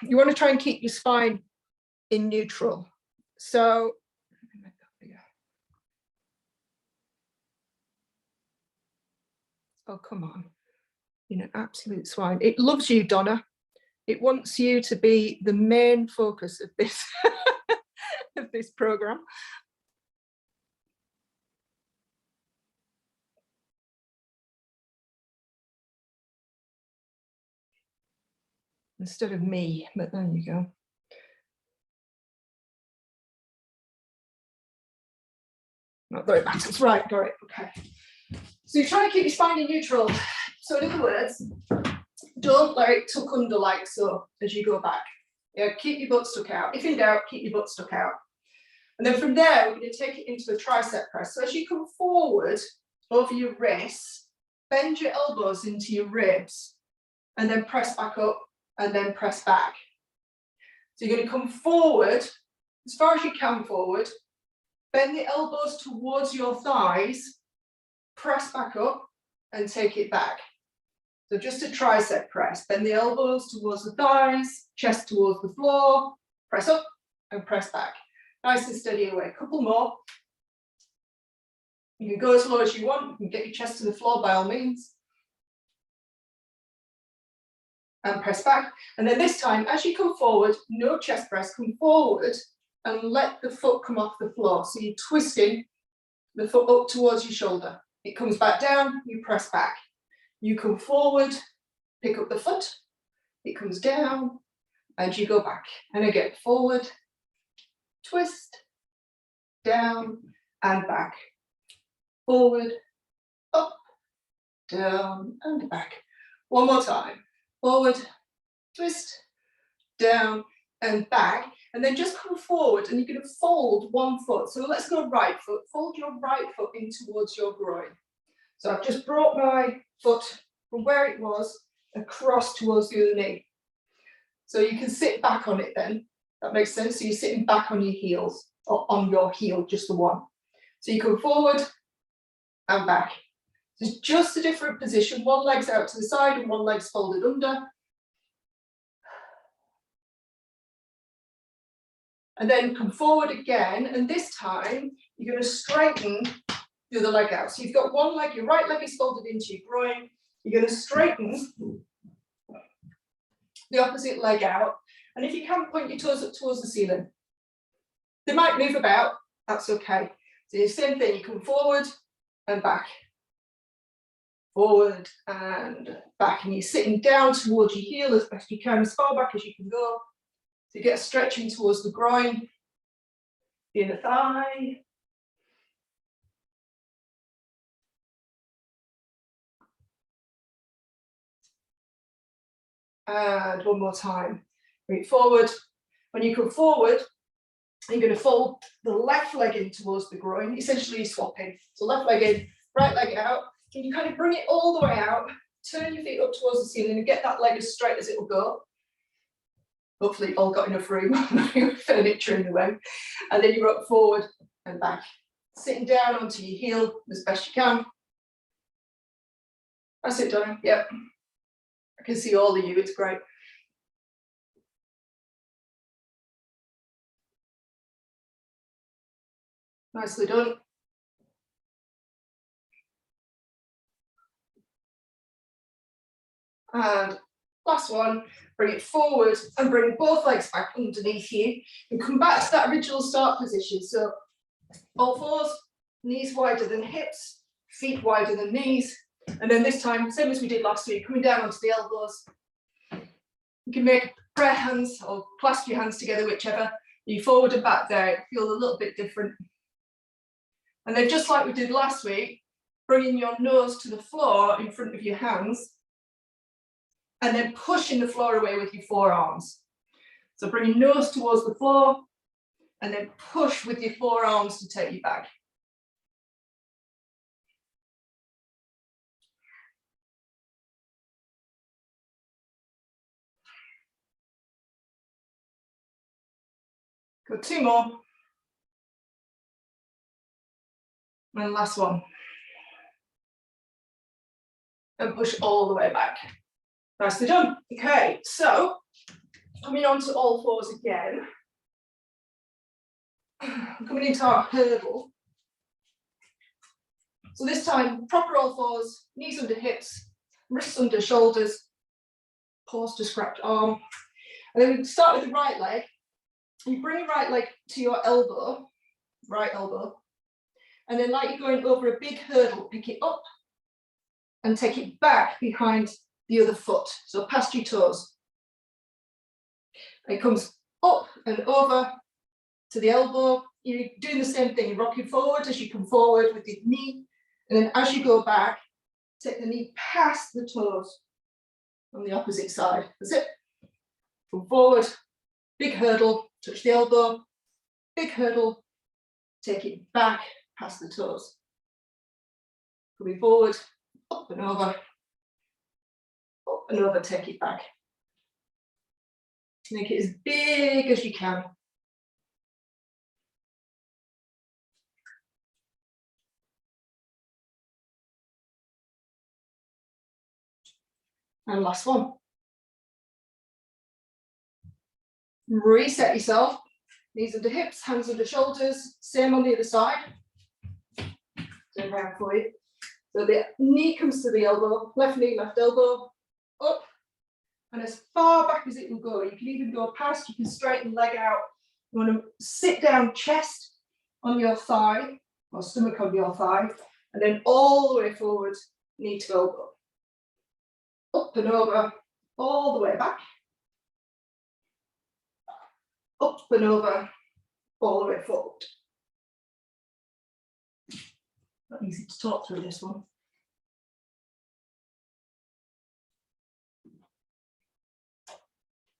you want to try and keep your spine in neutral. So oh, come on, you know, absolute swine. It loves you, Donna. It wants you to be the main focus of this of this program. Instead of me, but there you go. Not that it matters, right, got it, okay. So you're trying to keep your spine in neutral. So in other words, don't let it tuck under like so as you go back. Yeah, keep your butt stuck out. If in doubt, keep your butt stuck out. And then from there, we're going to take it into a tricep press. So as you come forward over your wrists, bend your elbows into your ribs, and then press back up, and then press back. So you're going to come forward, as far as you can forward, bend the elbows towards your thighs, press back up, and take it back. So just a tricep press, bend the elbows towards the thighs, chest towards the floor, press up and press back. Nice and steady away. A couple more. You can go as low as you want. You can get your chest to the floor by all means. And press back. And then this time, as you come forward, no chest press, come forward and let the foot come off the floor. So you're twisting the foot up towards your shoulder. It comes back down, you press back. You come forward, pick up the foot, it comes down, and you go back. And again, forward, twist, down, and back. Forward, up, down, and back. One more time. Forward, twist, down, and back. And then just come forward, and you're going to fold one foot. So let's go right foot. Fold your right foot in towards your groin. So I've just brought my foot from where it was across towards the other knee. So you can sit back on it then. That makes sense. So you're sitting back on your heels, or on your heel, just the one. So you come forward and back. It's just a different position. One leg's out to the side and one leg's folded under. And then come forward again. And this time you're going to straighten the other leg out. So you've got one leg, your right leg is folded into your groin. You're going to straighten the opposite leg out. And if you can, point your toes up towards the ceiling. They might move about, that's okay. So the same thing, you come forward and back. Forward and back. And you're sitting down towards your heel as best you can, as far back as you can go. So you get a stretching towards the groin, the inner thigh. And one more time. Bring it forward. When you come forward, you're going to fold the left leg in towards the groin. Essentially, you're swapping. So left leg in, right leg out. And you kind of bring it all the way out, turn your feet up towards the ceiling and get that leg as straight as it will go. Hopefully you've all got enough room, furniture in the way. And then you rock forward and back. Sitting down onto your heel as best you can. That's it, Donna. Yep. I can see all of you, it's great. Nicely done. And last one, bring it forward and bring both legs back underneath you and come back to that original start position. So all fours, knees wider than hips, feet wider than knees. And then this time, same as we did last week, coming down onto the elbows. You can make prayer hands or clasp your hands together, whichever. You forward and back there, it feels a little bit different. And then just like we did last week, bringing your nose to the floor in front of your hands and then pushing the floor away with your forearms. So bring your nose towards the floor and then push with your forearms to take you back. Good, two more. And last one. And push all the way back. Nicely done. Okay, so Coming on to all fours again. Coming into our hurdle. So this time, proper all fours, knees under hips, wrists under shoulders, paws to scratch arm. And then we start with the right leg. You bring your right leg to your elbow, right elbow. And then like you're going over a big hurdle, pick it up and take it back behind the other foot. So past your toes. It comes up and over to the elbow. You're doing the same thing. You're rocking forward as you come forward with your knee. And then as you go back, take the knee past the toes on the opposite side. That's it. Come forward, big hurdle, touch the elbow, big hurdle, take it back past the toes. Coming forward, up and over, take it back. Make it as big as you can. And last one. Reset yourself. Knees under hips, hands under shoulders. Same on the other side. Turn around for you. So the knee comes to the elbow, left knee, left elbow, up. And as far back as it will go. You can even go past, you can straighten leg out. You want to sit down, chest on your thigh, or stomach on your thigh, and then all the way forward, knee to elbow. Up and over, all the way back. Up and over, all the way forward. Not easy to talk through this one. If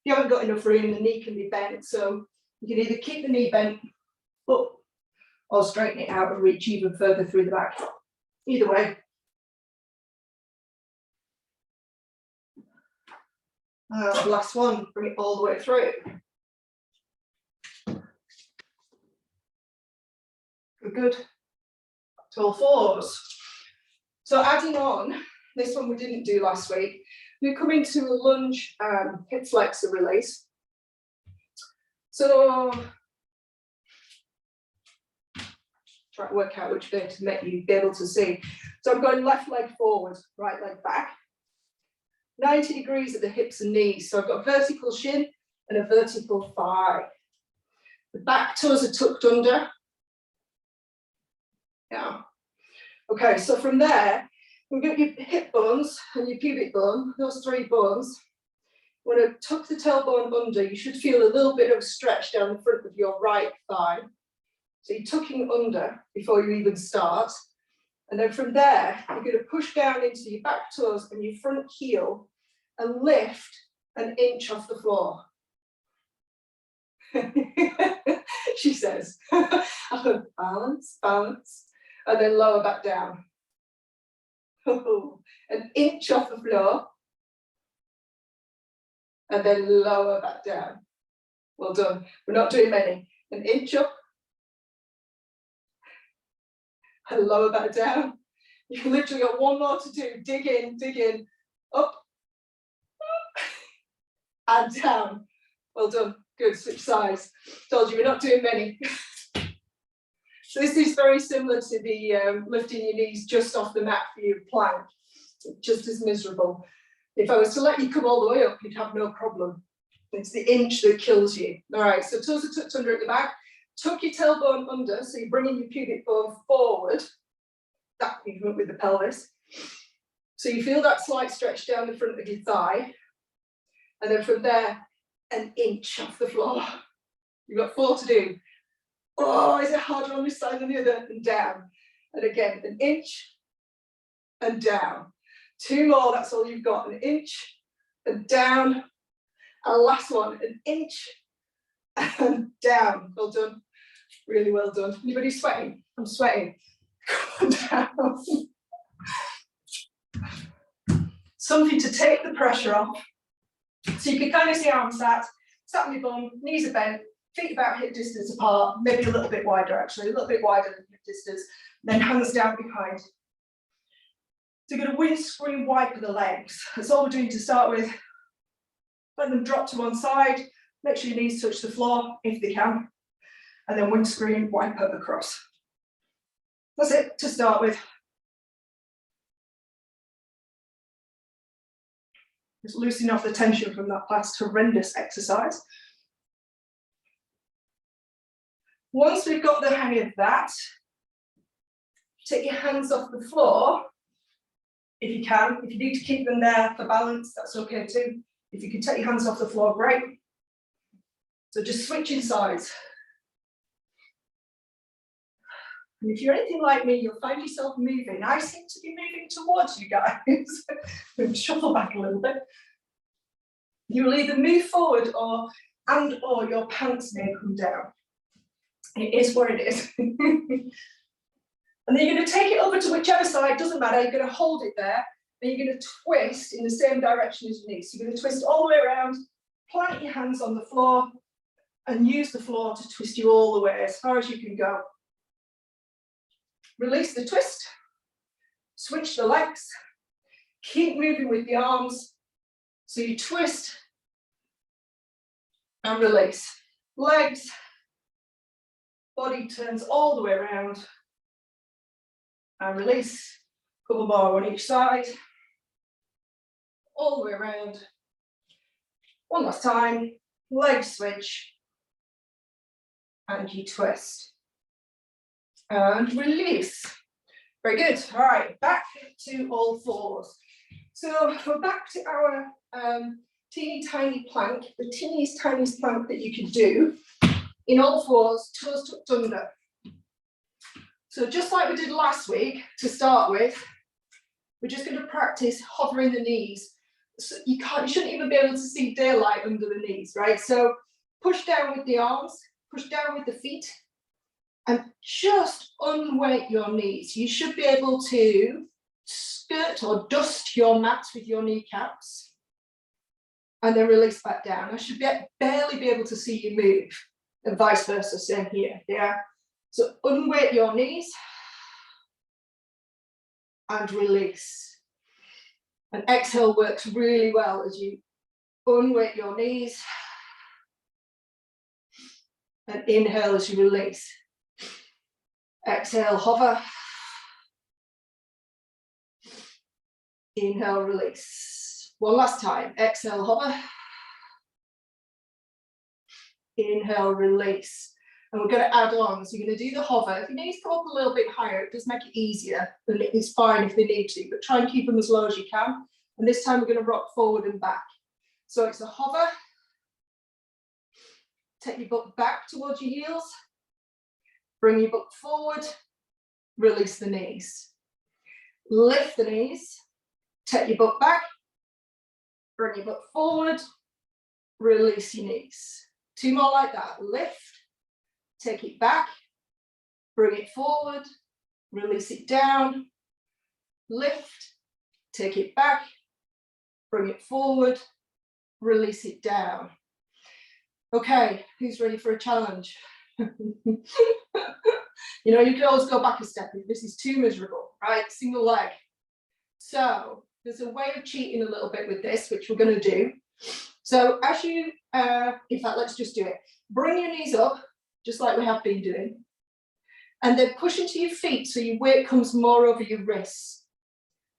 you haven't got enough room, the knee can be bent, so you can either keep the knee bent up or straighten it out and reach even further through the back. Either way. Last one, bring it all the way through. Good. To all fours. So adding on, this one we didn't do last week, we come into a lunge hip flexor release. So try to work out which way to make you be able to see. So I'm going left leg forward, right leg back. 90 degrees at the hips and knees. So I've got a vertical shin and a vertical thigh. The back toes are tucked under. Yeah. Okay, so from there, we've got your hip bones and your pubic bone, those three bones. When I tuck the tailbone under, you should feel a little bit of stretch down the front of your right thigh. So you're tucking under before you even start. And then from there, you're going to push down into your back toes and your front heel and lift an inch off the floor. She says, balance, balance, and then lower back down. An inch off the floor, and then lower back down. Well done. We're not doing many. An inch up, and lower back down. You've literally got one more to do. Dig in, up, and down. Well done. Good. Switch sides. Told you we're not doing many. So this is very similar to the lifting your knees just off the mat for your plank. Just as miserable. If I was to let you come all the way up, you'd have no problem. It's the inch that kills you. All right, so toes are tucked under at the back. Tuck your tailbone under, so you're bringing your pubic bone forward. That movement with the pelvis. So you feel that slight stretch down the front of your thigh. And then from there, an inch off the floor. You've got 4 to do. Oh, is it harder on this side than the other? And down. And again, an inch and down. 2 more, that's all you've got. An inch and down. And last one, an inch and down. Well done. Really well done. Anybody sweating? I'm sweating. Down. Something to take the pressure off. So you can kind of see how I'm sat on your bum, knees are bent, feet about hip distance apart, maybe a little bit wider actually, a little bit wider than hip distance, then hands down behind. So you're going to windscreen wipe the legs. That's all we're doing to start with. let them drop to one side, make sure your knees touch the floor if they can, and then windscreen wiper across. That's it to start with. Just loosening off the tension from that last horrendous exercise. Once we've got the hang of that, take your hands off the floor, if you can. If you need to keep them there for balance, that's okay too. If you can take your hands off the floor, great. So just switching sides. And if you're anything like me, you'll find yourself moving. I seem to be moving towards you guys. Shuffle back a little bit. You'll either move forward or your pants may come down. It is what it is. And then you're going to take it over to whichever side, doesn't matter, you're going to hold it there, and you're going to twist in the same direction as your knees. So you're going to twist all the way around, plant your hands on the floor, and use the floor to twist you all the way as far as you can go. Release the twist, switch the legs, keep moving with the arms. So you twist and release. Legs, body turns all the way around. And release, couple more on each side, all the way around. One last time, leg switch, and you twist. And release. Very good. All right, back to all fours. So we're back to our teeny tiny plank, the teeniest tiniest plank that you can do in all fours, toes tucked under. So just like we did last week, to start with, we're just going to practice hovering the knees. So you shouldn't even be able to see daylight under the knees, right? So push down with the arms, push down with the feet, and just unweight your knees. You should be able to skirt or dust your mats with your kneecaps, and then release back down. I should barely be able to see you move, and vice versa, same here, yeah? So unweight your knees and release. And exhale works really well as you unweight your knees and inhale as you release. Exhale, hover. Inhale, release. One last time. Exhale, hover. Inhale, release. And we're going to add on. So you're going to do the hover. If your knees come up a little bit higher, it does make it easier. And it's fine if they need to, but try and keep them as low as you can. And this time we're going to rock forward and back. So it's a hover. Take your butt back towards your heels. Bring your butt forward. Release the knees. Lift the knees. Take your butt back. Bring your butt forward. Release your knees. Two more like that. Lift. Take it back, bring it forward, release it down, lift, take it back, bring it forward, release it down. Okay, who's ready for a challenge? You know, you can always go back a step if this is too miserable, right? Single leg. So there's a way of cheating a little bit with this, which we're going to do. So as you, in fact, let's just do it. Bring your knees up, just like we have been doing. And then push into your feet so your weight comes more over your wrists.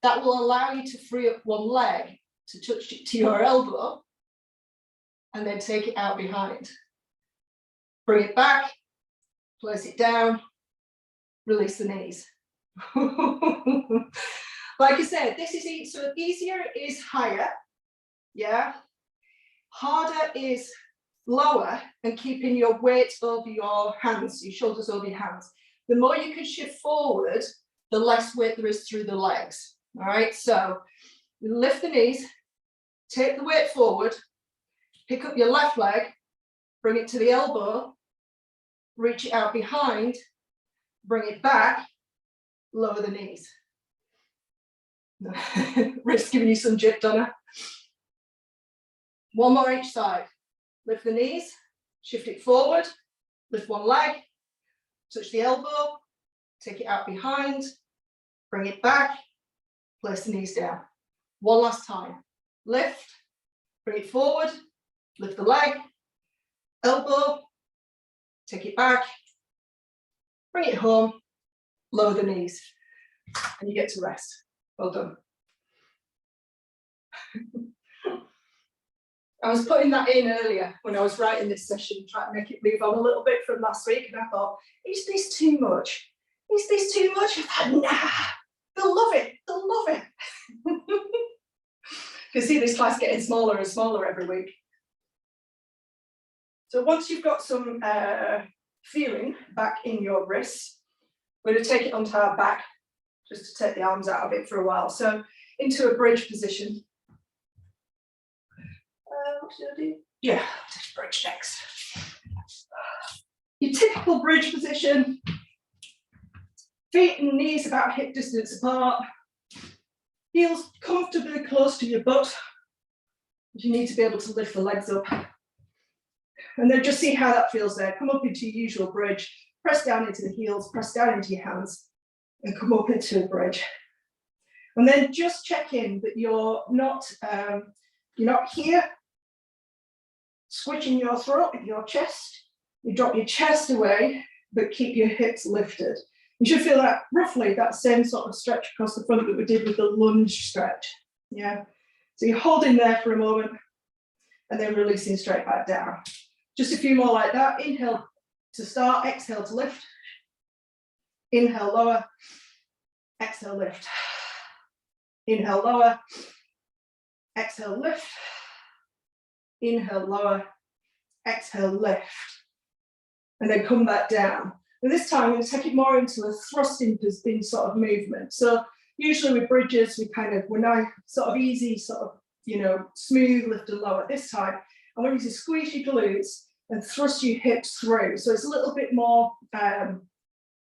That will allow you to free up one leg to touch it to your elbow and then take it out behind. Bring it back, place it down, release the knees. Like I said, this is so easier is higher, yeah. Harder is lower and keeping your weight over your hands, your shoulders over your hands. The more you can shift forward, the less weight there is through the legs. All right, so lift the knees, take the weight forward, pick up your left leg, bring it to the elbow, reach it out behind, bring it back, lower the knees. Risk giving you some jip, Donna. One more each side. Lift the knees, shift it forward, lift one leg, touch the elbow, take it out behind, bring it back, place the knees down. One last time. Lift, bring it forward, lift the leg, elbow, take it back, bring it home, lower the knees, and you get to rest. Well done. I was putting that in earlier when I was writing this session, trying to make it move on a little bit from last week, and I thought, is this too much? Is this too much? I thought, nah, they'll love it, they'll love it. You can see this class getting smaller and smaller every week. So once you've got some feeling back in your wrists, we're going to take it onto our back, just to take the arms out of it for a while. So into a bridge position. What should I do? Yeah, just bridge next. Your typical bridge position, feet and knees about hip distance apart, heels comfortably close to your butt. You need to be able to lift the legs up. And then just see how that feels there. Come up into your usual bridge, press down into the heels, press down into your hands, and come up into a bridge. And then just check in that you're not here, squishing your throat with your chest. You drop your chest away, but keep your hips lifted. You should feel that roughly that same sort of stretch across the front that we did with the lunge stretch. Yeah. So you're holding there for a moment and then releasing straight back down. Just a few more like that. Inhale to start, exhale to lift. Inhale, lower, exhale, lift. Inhale, lower, exhale, lift. Inhale, lower, exhale, lift. And then come back down. And this time, I'm going to take it more into a thrusting sort of movement. So usually with bridges, we're now sort of easy, sort of, smooth lift and lower. This time, I want you to squeeze your glutes and thrust your hips through. So it's a little bit more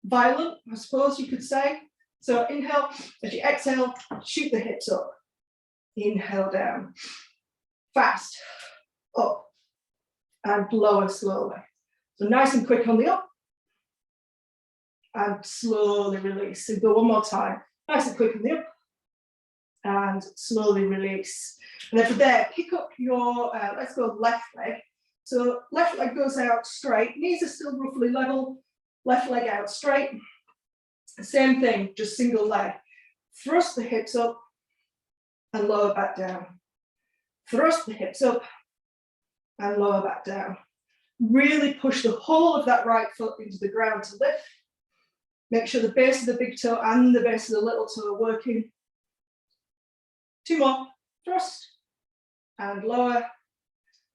violent, I suppose you could say. So inhale, as you exhale, shoot the hips up. Inhale down. Fast, up, and lower slowly. So nice and quick on the up. And slowly release. So go one more time. Nice and quick on the up. And slowly release. And then from there, pick up your, let's go left leg. So left leg goes out straight. Knees are still roughly level. Left leg out straight. Same thing, just single leg. Thrust the hips up and lower back down. Thrust the hips up and lower back down. Really push the whole of that right foot into the ground to lift. Make sure the base of the big toe and the base of the little toe are working. Two more. Thrust and lower.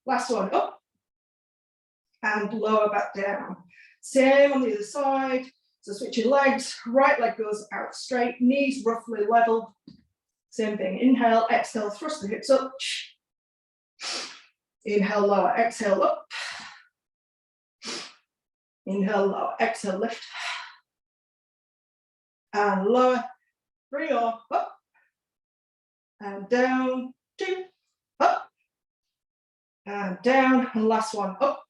Last one, up and lower back down. Same on the other side. So switching legs, right leg goes out straight, knees roughly level. Same thing, inhale, exhale, thrust the hips up. Inhale, lower, exhale, up. Inhale, lower, exhale, lift. And lower, 3 more, up. And down, 2, up. And down, and last one, up.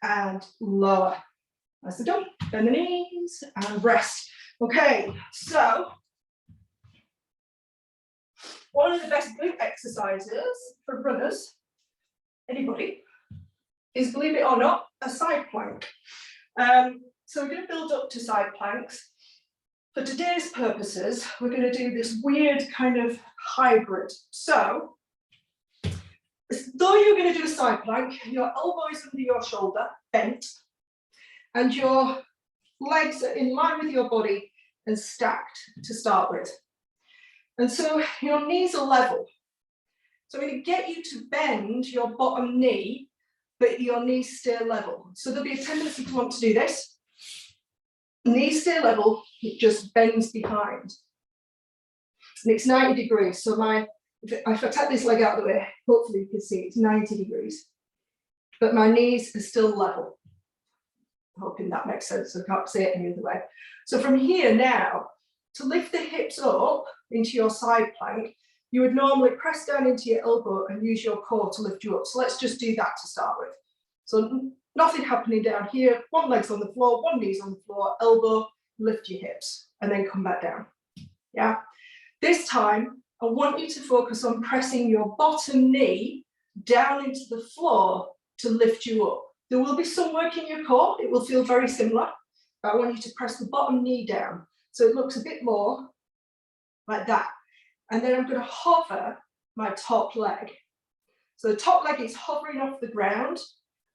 And lower. That's the done. Bend the knees and rest. Okay, so one of the best glute exercises for runners, anybody, is, believe it or not, a side plank. So we're going to build up to side planks. For today's purposes, we're going to do this weird kind of hybrid. So, though you're going to do a side plank, your elbow is under your shoulder, bent, and your legs are in line with your body and stacked to start with. And so your knees are level. So I'm going to get you to bend your bottom knee, but your knees stay level. So there'll be a tendency to want to do this. Knees stay level, it just bends behind. And it's 90 degrees. So if I take this leg out of the way, hopefully you can see it's 90 degrees. But my knees are still level. Hoping that makes sense, so I can't say it any other way. So from here now, to lift the hips up into your side plank, you would normally press down into your elbow and use your core to lift you up. So let's just do that to start with. So nothing happening down here, one leg's on the floor, one knee's on the floor, elbow, lift your hips, and then come back down. Yeah. This time, I want you to focus on pressing your bottom knee down into the floor to lift you up. There will be some work in your core. It will feel very similar. But I want you to press the bottom knee down. So it looks a bit more like that. And then I'm going to hover my top leg. So the top leg is hovering off the ground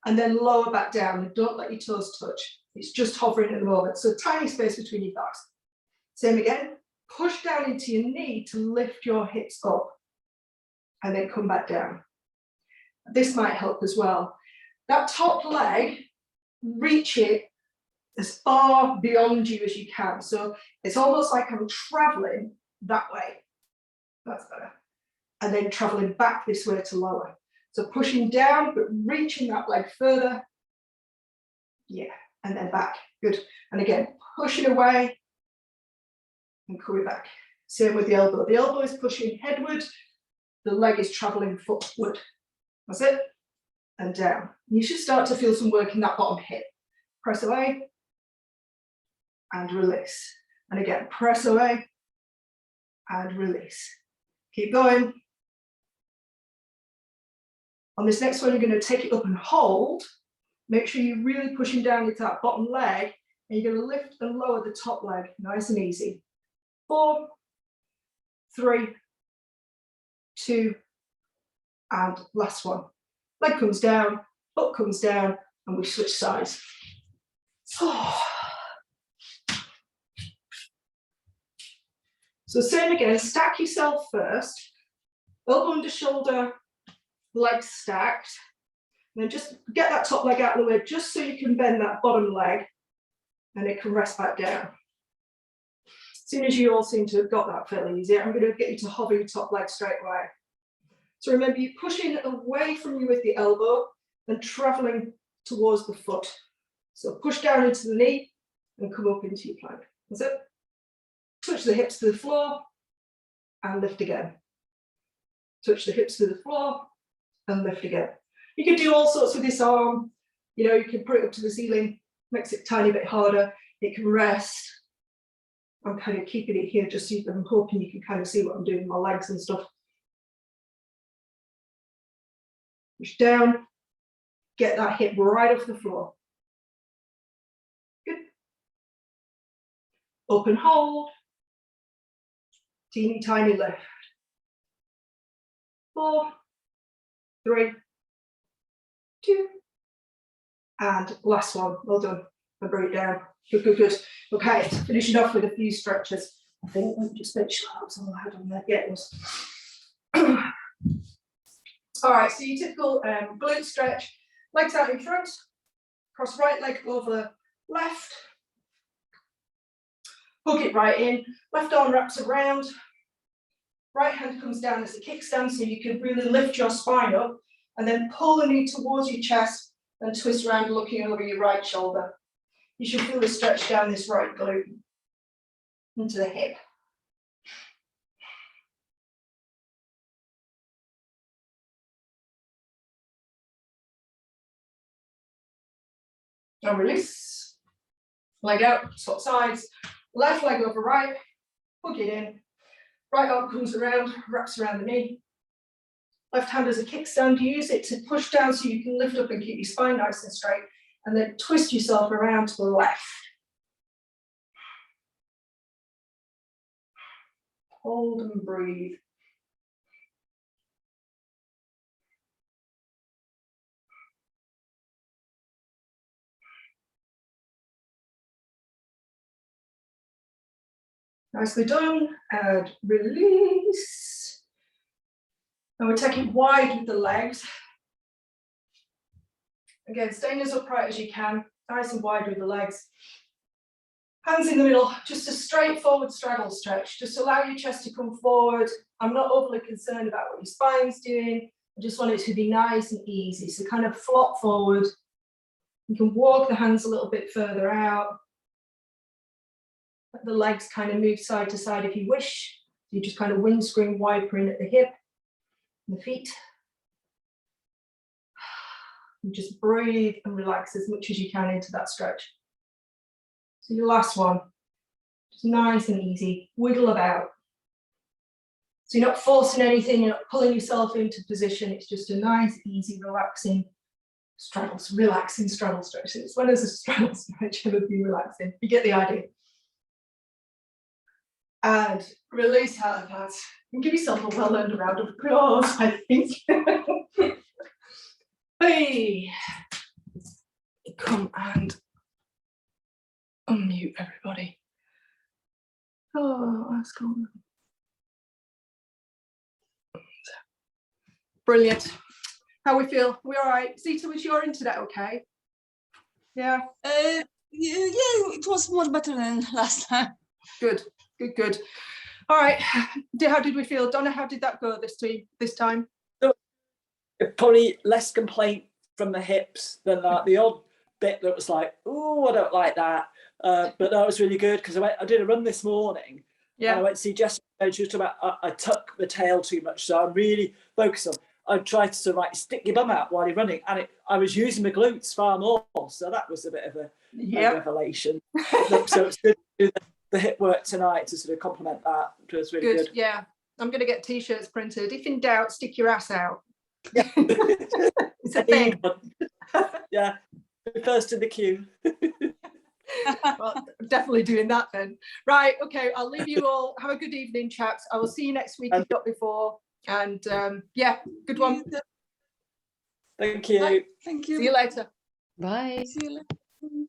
and then lower back down. And don't let your toes touch. It's just hovering at the moment. So tiny space between your thighs. Same again. Push down into your knee to lift your hips up and then come back down. This might help as well. That top leg, reach it as far beyond you as you can. So it's almost like I'm traveling that way. That's better. And then traveling back this way to lower. So pushing down, but reaching that leg further. Yeah, and then back. Good. And again, pushing away and coming back. Same with the elbow. The elbow is pushing headward. The leg is traveling footward. That's it. And down. You should start to feel some work in that bottom hip. Press away and release. And again, press away and release. Keep going. On this next one, you're going to take it up and hold. Make sure you're really pushing down into that bottom leg, and you're going to lift and lower the top leg, nice and easy. 4, 3, 2, and last one. Leg comes down, foot comes down, and we switch sides. So same again, stack yourself first, elbow under shoulder, legs stacked, and then just get that top leg out of the way just so you can bend that bottom leg and it can rest back down. As soon as you all seem to have got that fairly easy, I'm going to get you to hover your top leg straight away. So remember, you're pushing away from you with the elbow and traveling towards the foot. So push down into the knee and come up into your plank. That's it. Touch the hips to the floor and lift again. Touch the hips to the floor and lift again. You can do all sorts with this arm. You know, you can put it up to the ceiling, makes it a tiny bit harder. It can rest. I'm kind of keeping it here just so I'm hoping you can kind of see what I'm doing with my legs and stuff. Push down, get that hip right off the floor. Good. Open hold. Teeny tiny lift. 4, 3, 2, and last one. Well done. I'll bring it down. Good, good, good. Okay, finishing off with a few stretches. I think, let me just make sure that was all I had on there. Yeah, it was. All right, so your typical glute stretch. Legs out in front. Cross right leg over left. Hook it right in. Left arm wraps around. Right hand comes down as a kickstand, so you can really lift your spine up and then pull the knee towards your chest and twist around looking over your right shoulder. You should feel the stretch down this right glute into the hip. And release. Leg out, swap sides. Left leg over right, hook it in. Right arm comes around, wraps around the knee. Left hand as a kickstand, use it to push down so you can lift up and keep your spine nice and straight, and then twist yourself around to the left. Hold and breathe. Nicely done, and release. And we're taking wide with the legs. Again, staying as upright as you can, nice and wide with the legs. Hands in the middle, just a straightforward straddle stretch. Just allow your chest to come forward. I'm not overly concerned about what your spine's doing. I just want it to be nice and easy. So kind of flop forward. You can walk the hands a little bit further out. Let the legs kind of move side to side if you wish. You just kind of windscreen wipering at the hip and the feet. And just breathe and relax as much as you can into that stretch. So your last one, just nice and easy, wiggle about. So you're not forcing anything, you're not pulling yourself into position. It's just a nice, easy, relaxing relaxing straddle stretch. It's when there's a straddle stretch, it would be relaxing. You get the idea. And release hand pads. And give yourself a well-earned round of applause, I think. Hey, come and unmute everybody. Oh, that's cool. Brilliant. How we feel? We all right? Zita, was your internet okay? Yeah. Yeah, it was much better than last time. Good. All right. How did we feel? Donna, how did that go this time? Probably less complaint from the hips than the odd bit that was like, oh, I don't like that. But that was really good because I did a run this morning. Yeah. And I went to see Jessica and she was talking about I tuck the tail too much. So I'm really focused on, I tried to sort of like stick your bum out while you're running. And I was using my glutes far more. So that was a bit of a revelation. So it's good to do the hip work tonight to sort of complement that. It was really good. Yeah. I'm going to get t-shirts printed. If in doubt, stick your ass out. Yeah. It's a thing. Yeah. First in the queue. Well, definitely doing that then. Right, okay, I'll leave you all. Have a good evening, chaps. I will see you next week, if not before. And yeah, good one. Thank you. Thank you. See you later. Bye. See you later.